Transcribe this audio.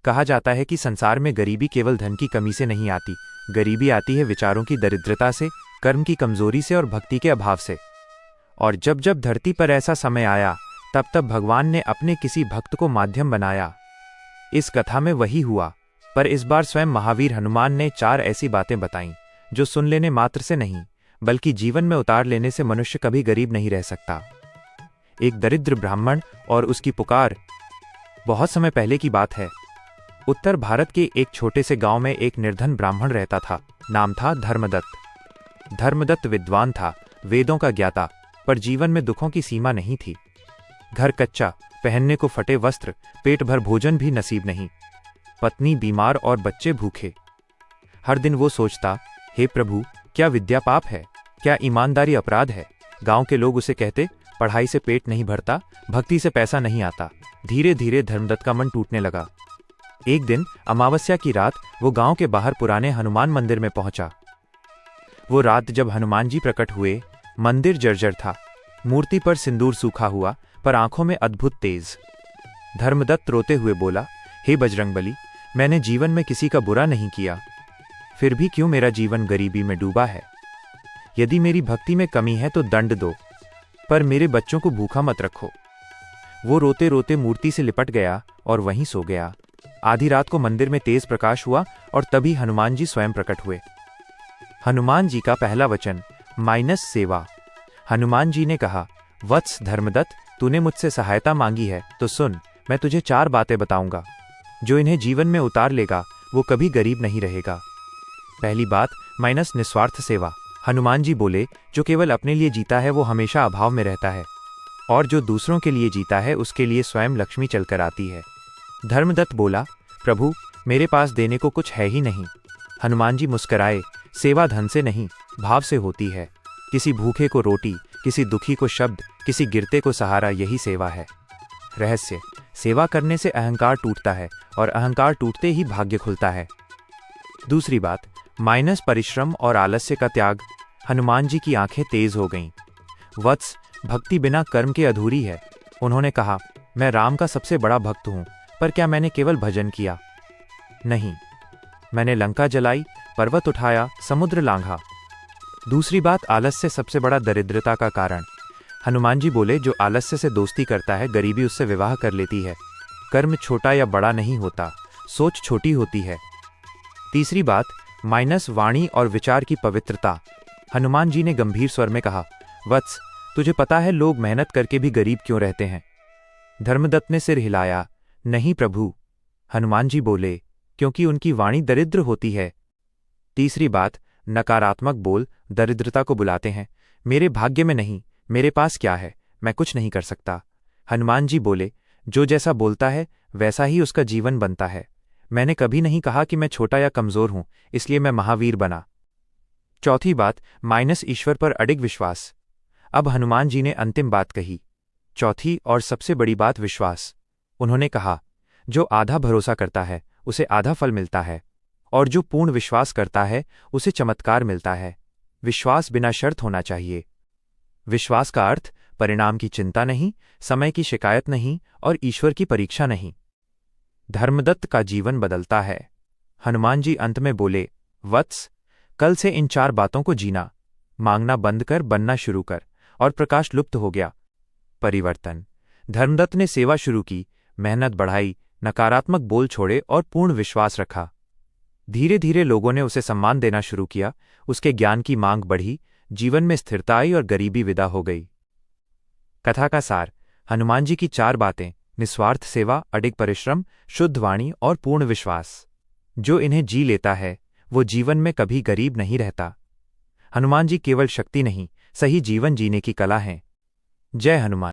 कहा जाता है कि संसार में गरीबी केवल धन की कमी से नहीं आती, गरीबी आती है विचारों की दरिद्रता से, कर्म की कमजोरी से और भक्ति के अभाव से। और जब जब धरती पर ऐसा समय आया, तब तब भगवान ने अपने किसी भक्त को माध्यम बनाया। इस कथा में वही हुआ, पर इस बार स्वयं महावीर हनुमान ने 4 ऐसी बातें बताईं जो सुन लेने मात्र से नहीं, बल्कि जीवन में उतार लेने से मनुष्य कभी गरीब नहीं रह सकता। एक दरिद्र ब्राह्मण और उसकी पुकार। बहुत समय पहले की बात है। उत्तर भारत के एक छोटे से गांव में एक निर्धन ब्राह्मण रहता था। नाम था धर्मदत्त। धर्मदत्त विद्वान था, वेदों का ज्ञाता, पर जीवन में दुखों की सीमा नहीं थी। घर कच्चा, पहनने को फटे वस्त्र, पेट भर भोजन भी नसीब नहीं, पत्नी बीमार और बच्चे भूखे। हर दिन वो सोचता, हे प्रभु, क्या विद्या पाप है, क्या ईमानदारी अपराध है। गांव के लोग उसे कहते, पढ़ाई से पेट नहीं भरता, भक्ति से पैसा नहीं आता। धीरे धीरे धर्मदत्त का मन टूटने लगा। एक दिन अमावस्या की रात वो गांव के बाहर पुराने हनुमान मंदिर में पहुंचा। वो रात जब हनुमान जी प्रकट हुए, मंदिर जर्जर था, मूर्ति पर सिंदूर सूखा हुआ, पर आंखों में अद्भुत तेज। धर्मदत्त रोते हुए बोला, हे बजरंगबली, मैंने जीवन में किसी का बुरा नहीं किया, फिर भी क्यों मेरा जीवन गरीबी में डूबा है। यदि मेरी भक्ति में कमी है तो दंड दो, पर मेरे बच्चों को भूखा मत रखो। वो रोते रोते मूर्ति से लिपट गया और वहीं सो गया। आधी रात को मंदिर में तेज प्रकाश हुआ और तभी हनुमान जी स्वयं प्रकट हुए। हनुमान जी का पहला वचन सेवा। हनुमान जी ने कहा, वत्स धर्मदत्त, तूने मुझसे सहायता मांगी है तो सुन, मैं तुझे 4 बातें बताऊंगा। जो इन्हें जीवन में उतार लेगा वो कभी गरीब नहीं रहेगा। पहली बात निस्वार्थ सेवा। हनुमान जी बोले, जो केवल अपने लिए जीता है वो हमेशा अभाव में रहता है, और जो दूसरों के लिए जीता है उसके लिए स्वयं लक्ष्मी चलकर आती है। धर्मदत्त बोला, प्रभु, मेरे पास देने को कुछ है ही नहीं। हनुमान जी मुस्कराए, सेवा धन से नहीं, भाव से होती है। किसी भूखे को रोटी, किसी दुखी को शब्द, किसी गिरते को सहारा, यही सेवा है। रहस्य, सेवा करने से अहंकार टूटता है और अहंकार टूटते ही भाग्य खुलता है। दूसरी बात परिश्रम और आलस्य का त्याग। हनुमान जी की आंखें तेज हो गईं। वत्स, भक्ति बिना कर्म के अधूरी है। उन्होंने कहा, मैं राम का सबसे बड़ा भक्त हूं, पर क्या मैंने केवल भजन किया? नहीं, मैंने लंका जलाई, पर्वत उठाया, समुद्र लांघा। दूसरी बात आलस्य सबसे बड़ा दरिद्रता का कारण। हनुमान जी बोले, जो आलस्य से दोस्ती करता है, गरीबी उससे विवाह कर लेती है। कर्म छोटा या बड़ा नहीं होता, सोच छोटी होती है। तीसरी बात वाणी और विचार की पवित्रता। हनुमान जी ने गंभीर स्वर में कहा, वत्स, तुझे पता है लोग मेहनत करके भी गरीब क्यों रहते हैं? धर्मदत्त ने सिर हिलाया, नहीं प्रभु। हनुमान जी बोले, क्योंकि उनकी वाणी दरिद्र होती है। तीसरी बात नकारात्मक बोल दरिद्रता को बुलाते हैं। मेरे भाग्य में नहीं, मेरे पास क्या है, मैं कुछ नहीं कर सकता। हनुमान जी बोले, जो जैसा बोलता है वैसा ही उसका जीवन बनता है। मैंने कभी नहीं कहा कि मैं छोटा या कमजोर हूं, इसलिए मैं महावीर बना। चौथी बात ईश्वर पर अडिग विश्वास। अब हनुमान जी ने अंतिम बात कही, चौथी और सबसे बड़ी बात विश्वास। उन्होंने कहा, जो आधा भरोसा करता है उसे आधा फल मिलता है, और जो पूर्ण विश्वास करता है उसे चमत्कार मिलता है। विश्वास बिना शर्त होना चाहिए। विश्वास का अर्थ परिणाम की चिंता नहीं, समय की शिकायत नहीं और ईश्वर की परीक्षा नहीं। धर्मदत्त का जीवन बदलता है। हनुमान जी अंत में बोले, वत्स, कल से इन 4 बातों को जीना। मांगना बंद कर, बनना शुरू कर, और प्रकाश लुप्त हो गया। परिवर्तन। धर्मदत्त ने सेवा शुरू की, मेहनत बढ़ाई, नकारात्मक बोल छोड़े और पूर्ण विश्वास रखा। धीरे धीरे लोगों ने उसे सम्मान देना शुरू किया, उसके ज्ञान की मांग बढ़ी, जीवन में स्थिरता आई और गरीबी विदा हो गई। कथा का सार, हनुमान जी की 4 बातें, निस्वार्थ सेवा, अडिग परिश्रम, शुद्ध वाणी और पूर्ण विश्वास। जो इन्हें जी लेता है वो जीवन में कभी गरीब नहीं रहता। हनुमान जी केवल शक्ति नहीं, सही जीवन जीने की कला हैं। जय हनुमान।